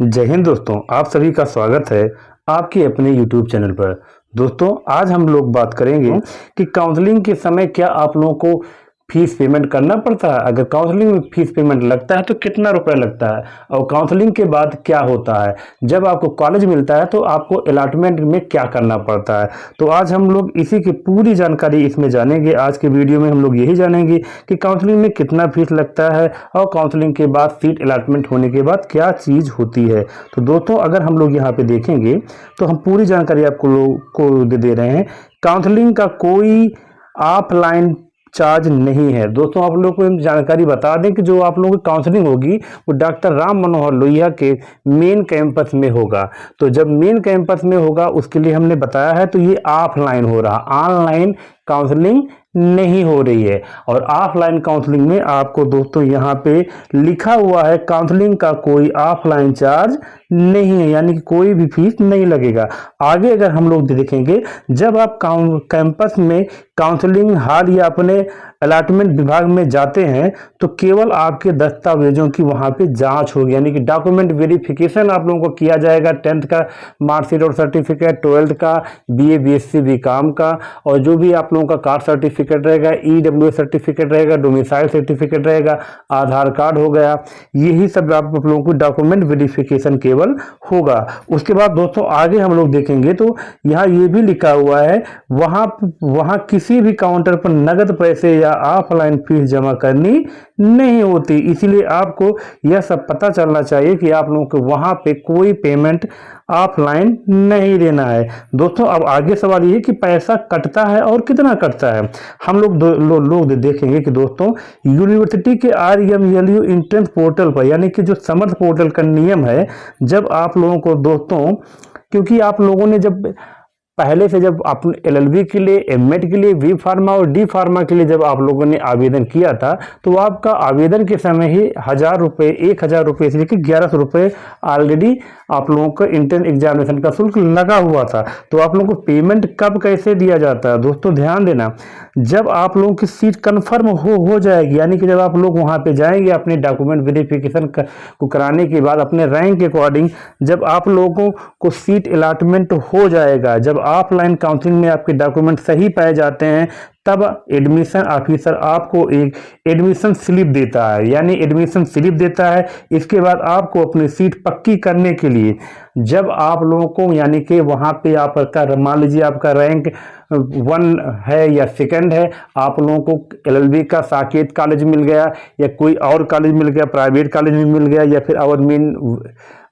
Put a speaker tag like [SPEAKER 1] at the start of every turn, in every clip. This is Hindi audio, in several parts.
[SPEAKER 1] जय हिंद दोस्तों, आप सभी का स्वागत है आपके अपने YouTube चैनल पर। दोस्तों, आज हम लोग बात करेंगे कि काउंसलिंग के समय क्या आप लोगों को फीस पेमेंट करना पड़ता है। अगर काउंसलिंग में फीस पेमेंट लगता है तो कितना रुपया लगता है और काउंसलिंग के बाद क्या होता है। जब आपको कॉलेज मिलता है तो आपको अलॉटमेंट में क्या करना पड़ता है। तो आज हम लोग इसी की पूरी जानकारी इसमें जानेंगे। आज के वीडियो में हम लोग यही जानेंगे कि काउंसलिंग में कितना फीस लगता है और काउंसलिंग के बाद सीट अलॉटमेंट होने के बाद क्या चीज़ होती है। तो दोस्तों, अगर हम लोग यहाँ पे देखेंगे तो हम पूरी जानकारी आपको लोग को दे रहे हैं। काउंसलिंग का कोई ऑफलाइन चार्ज नहीं है। दोस्तों, आप लोगों को हम जानकारी बता दें कि जो आप लोगों की काउंसलिंग होगी वो डॉक्टर राम मनोहर लोहिया के मेन कैंपस में होगा। तो जब मेन कैंपस में होगा उसके लिए हमने बताया है तो ये ऑफलाइन हो रहा, ऑनलाइन काउंसलिंग नहीं हो रही है। और ऑफलाइन काउंसलिंग में आपको दोस्तों यहाँ पे लिखा हुआ है काउंसलिंग का कोई ऑफलाइन चार्ज नहीं है, यानी कि कोई भी फीस नहीं लगेगा। आगे अगर हम लोग देखेंगे, जब आप कैंपस में काउंसलिंग हॉल या अपने अलॉटमेंट विभाग में जाते हैं तो केवल आपके दस्तावेजों की वहाँ पे जांच होगी, यानी कि डॉक्यूमेंट वेरिफिकेशन आप लोगों को किया जाएगा। 10th का मार्कशीट और सर्टिफिकेट, 12th का BA BSc बीकॉम का, और जो भी आप लोगों का कास्ट सर्टिफिकेट रहेगा, EWS सर्टिफिकेट रहेगा, डोमिसाइल सर्टिफिकेट रहेगा, आधार कार्ड हो गया, यही सब आप लोगों को डॉक्यूमेंट वेरिफिकेशन केवल होगा। उसके बाद दोस्तों आगे हम लोग देखेंगे तो यहाँ ये भी लिखा हुआ है वहाँ किसी भी काउंटर पर नगद पैसे या ऑफलाइन फीस जमा करनी नहीं होती। इसीलिए आपको यह सब पता चलना चाहिए कि आप लोगों को वहाँ पे कोई पेमेंट ऑफलाइन नहीं देना है। दोस्तों, अब आगे सवाल ये कि पैसा कटता है और कितना कटता है। हम लोग देखेंगे कि दोस्तों यूनिवर्सिटी के RMLU एंट्रेंस पोर्टल पर, यानी कि जो समर्थ पोर्टल का नियम है, जब आप लोगों को दोस्तों, क्योंकि आप लोगों ने जब पहले से जब अपने LLB के लिए, M.Ed के लिए, B फार्मा और D फार्मा के लिए जब आप लोगों ने आवेदन किया था तो आपका आवेदन के समय ही 1000 रुपये, 1000 रुपये से लेकर 1100 रुपये ऑलरेडी आप लोगों का इंटर्न एग्जामिनेशन का शुल्क लगा हुआ था। तो आप लोगों को पेमेंट कब कैसे दिया जाता है दोस्तों, ध्यान देना। जब आप लोगों की सीट कन्फर्म हो जाएगी, यानी कि जब आप लोग वहाँ पे जाएंगे अपने डॉक्यूमेंट वेरिफिकेशन को कराने के बाद अपने रैंक के अकॉर्डिंग, जब आप लोगों को सीट अलॉटमेंट हो जाएगा, जब ऑफलाइन काउंसलिंग में आपके डॉक्यूमेंट सही पाए जाते हैं, तब एडमिशन ऑफिसर आपको एक एडमिशन स्लिप देता है, यानी एडमिशन स्लिप देता है। इसके बाद आपको अपनी सीट पक्की करने के लिए जब आप लोगों को, यानी कि वहाँ पे आपका, मान लीजिए आपका रैंक 1 है या 2nd है, आप लोगों को LLB का साकेत कॉलेज मिल गया या कोई और कॉलेज मिल गया, प्राइवेट कॉलेज में मिल गया, या फिर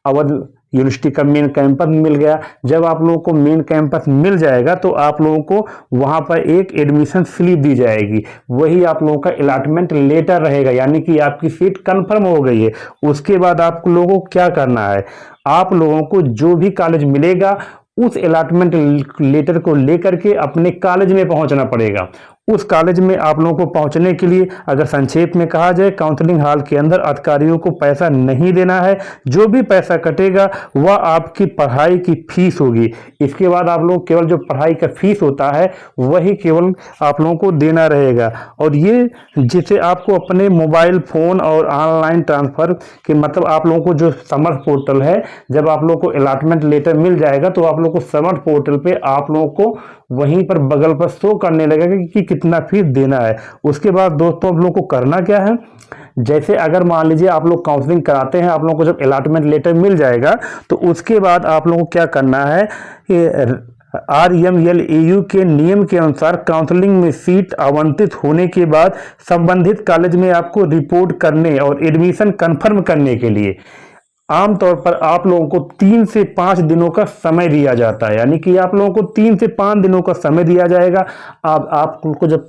[SPEAKER 1] अवध यूनिवर्सिटी का मेन कैंपस मिल गया। जब आप लोगों को मेन कैंपस मिल जाएगा तो आप लोगों को वहां पर एक एडमिशन स्लिप दी जाएगी, वही आप लोगों का अलॉटमेंट लेटर रहेगा, यानी कि आपकी सीट कंफर्म हो गई है। उसके बाद आप लोगों को क्या करना है, आप लोगों को जो भी कॉलेज मिलेगा उस अलॉटमेंट लेटर को लेकर के अपने कॉलेज में पहुंचना पड़ेगा। उस कॉलेज में आप लोगों को पहुंचने के लिए, अगर संक्षेप में कहा जाए, काउंसलिंग हॉल के अंदर अधिकारियों को पैसा नहीं देना है। जो भी पैसा कटेगा वह आपकी पढ़ाई की फीस होगी। इसके बाद आप लोग केवल जो पढ़ाई का फीस होता है वही केवल आप लोगों को देना रहेगा। और ये जिसे आपको अपने मोबाइल फोन और ऑनलाइन ट्रांसफर के, मतलब आप लोगों को जो समर्थ पोर्टल है, जब आप लोगों को अलॉटमेंट लेटर मिल जाएगा तो आप लोग को समर्थ पोर्टल पे आप लोगों को वहीं पर बगल पर शो करने लगेगा कि कितना फीस देना है। उसके बाद दोस्तों आप लोग को करना क्या है, जैसे अगर मान लीजिए आप लोग काउंसलिंग कराते हैं, आप लोगों को जब अलॉटमेंट लेटर मिल जाएगा तो उसके बाद आप लोगों को क्या करना है, RMLU के नियम के अनुसार काउंसलिंग में सीट आवंटित होने के बाद संबंधित कॉलेज में आपको रिपोर्ट करने और एडमिशन कंफर्म करने के लिए आमतौर पर आप लोगों को 3 से 5 दिनों का समय दिया जाता है, यानी कि आप लोगों को 3 से 5 दिनों का समय दिया जाएगा। आपको जब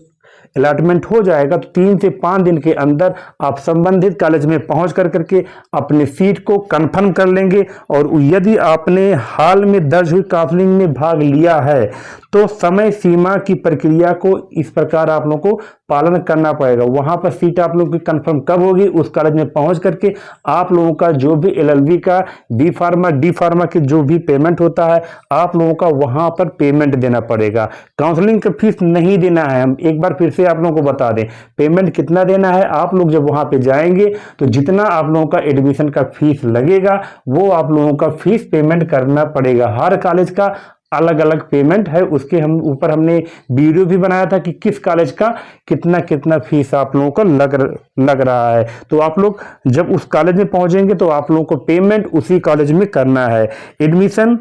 [SPEAKER 1] अलॉटमेंट हो जाएगा तो 3 से 5 दिन के अंदर आप संबंधित कॉलेज में पहुंच करके अपनी सीट को कंफर्म कर लेंगे। और यदि आपने हाल में दर्ज हुई काउंसलिंग में भाग लिया है तो समय सीमा की प्रक्रिया को इस प्रकार आप लोगों को पालन करना पड़ेगा। वहां पर सीट आप लोगों की कंफर्म कब होगी, उस कॉलेज में पहुंच करके आप लोगों का जो भी एलएलबी का बी फार्मा डी फार्मा के जो भी पेमेंट होता है आप लोगों का वहां पर पेमेंट देना पड़ेगा। काउंसलिंग का फीस नहीं देना है। हम एक बार फिर से आप लोगों को बता दें पेमेंट कितना देना है। आप लोग जब वहां पे जाएंगे तो जितना आप लोगों का एडमिशन का फीस लगेगा वो आप लोगों का फीस पेमेंट करना पड़ेगा। हर कॉलेज का अलग अलग पेमेंट है। उसके हम ऊपर हमने वीडियो भी बनाया था कि किस कॉलेज का कितना कितना फीस आप लोगों को लग रहा है। तो आप लोग जब उस कॉलेज में पहुंचेंगे तो आप लोगों को पेमेंट उसी कॉलेज में करना है। एडमिशन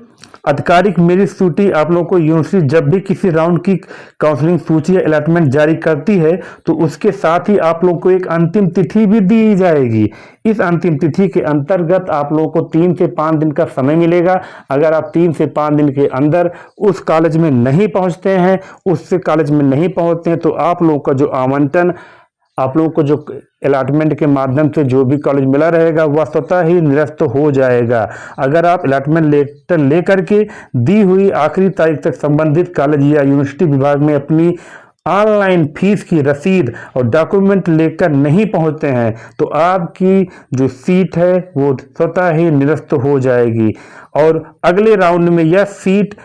[SPEAKER 1] आधिकारिक मेरिट सूची आप लोगों को यूनिवर्सिटी जब भी किसी राउंड की काउंसलिंग सूची या अलॉटमेंट जारी करती है तो उसके साथ ही आप लोगों को एक अंतिम तिथि भी दी जाएगी। इस अंतिम तिथि के अंतर्गत आप लोगों को 3 से 5 दिन का समय मिलेगा। अगर आप 3 से 5 दिन के अंदर उस कॉलेज में नहीं पहुंचते हैं, उससे कॉलेज में नहीं पहुंचते हैं तो आप लोगों का जो आवंटन आप लोगों को जो अलॉटमेंट के माध्यम से जो भी कॉलेज मिला रहेगा वह स्वतः ही निरस्त हो जाएगा। अगर आप अलॉटमेंट लेटर लेकर के दी हुई आखिरी तारीख तक संबंधित कॉलेज या यूनिवर्सिटी विभाग में अपनी ऑनलाइन फीस की रसीद और डॉक्यूमेंट लेकर नहीं पहुंचते हैं तो आपकी जो सीट है वो स्वतः ही निरस्त हो जाएगी और अगले राउंड में यह सीट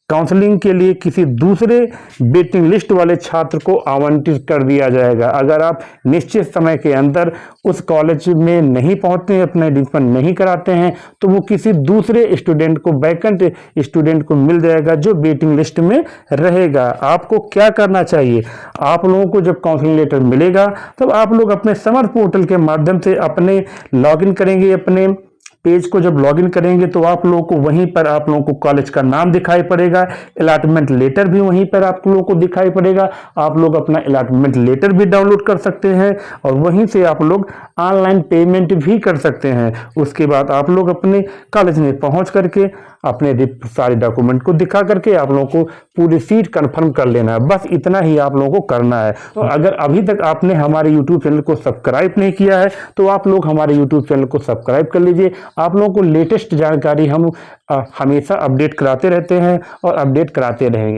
[SPEAKER 1] काउंसलिंग के लिए किसी दूसरे वेटिंग लिस्ट वाले छात्र को आवंटित कर दिया जाएगा। अगर आप निश्चित समय के अंदर उस कॉलेज में नहीं पहुंचते हैं, अपना एडमिशन नहीं कराते हैं तो वो किसी दूसरे स्टूडेंट को वैकेंट स्टूडेंट को मिल जाएगा जो वेटिंग लिस्ट में रहेगा। आपको क्या करना चाहिए, आप लोगों को जब काउंसलिंग लेटर मिलेगा तब आप लोग अपने समर्थ पोर्टल के माध्यम से अपने लॉगिन करेंगे। अपने पेज को जब लॉगिन करेंगे तो आप लोगों को वहीं पर आप लोगों को कॉलेज का नाम दिखाई पड़ेगा, अलॉटमेंट लेटर भी वहीं पर आप लोगों को दिखाई पड़ेगा। आप लोग अपना अलॉटमेंट लेटर भी डाउनलोड कर सकते हैं और वहीं से आप लोग ऑनलाइन पेमेंट भी कर सकते हैं। उसके बाद आप लोग अपने कॉलेज में पहुंच करके अपने सारे डॉक्यूमेंट को दिखा करके आप लोगों को पूरी सीट कंफर्म कर लेना है। बस इतना ही आप लोगों को करना है। तो अगर अभी तक आपने हमारे यूट्यूब चैनल को सब्सक्राइब नहीं किया है तो आप लोग हमारे यूट्यूब चैनल को सब्सक्राइब कर लीजिए। आप लोगों को लेटेस्ट जानकारी हम हमेशा अपडेट कराते रहते हैं और अपडेट कराते रहेंगे।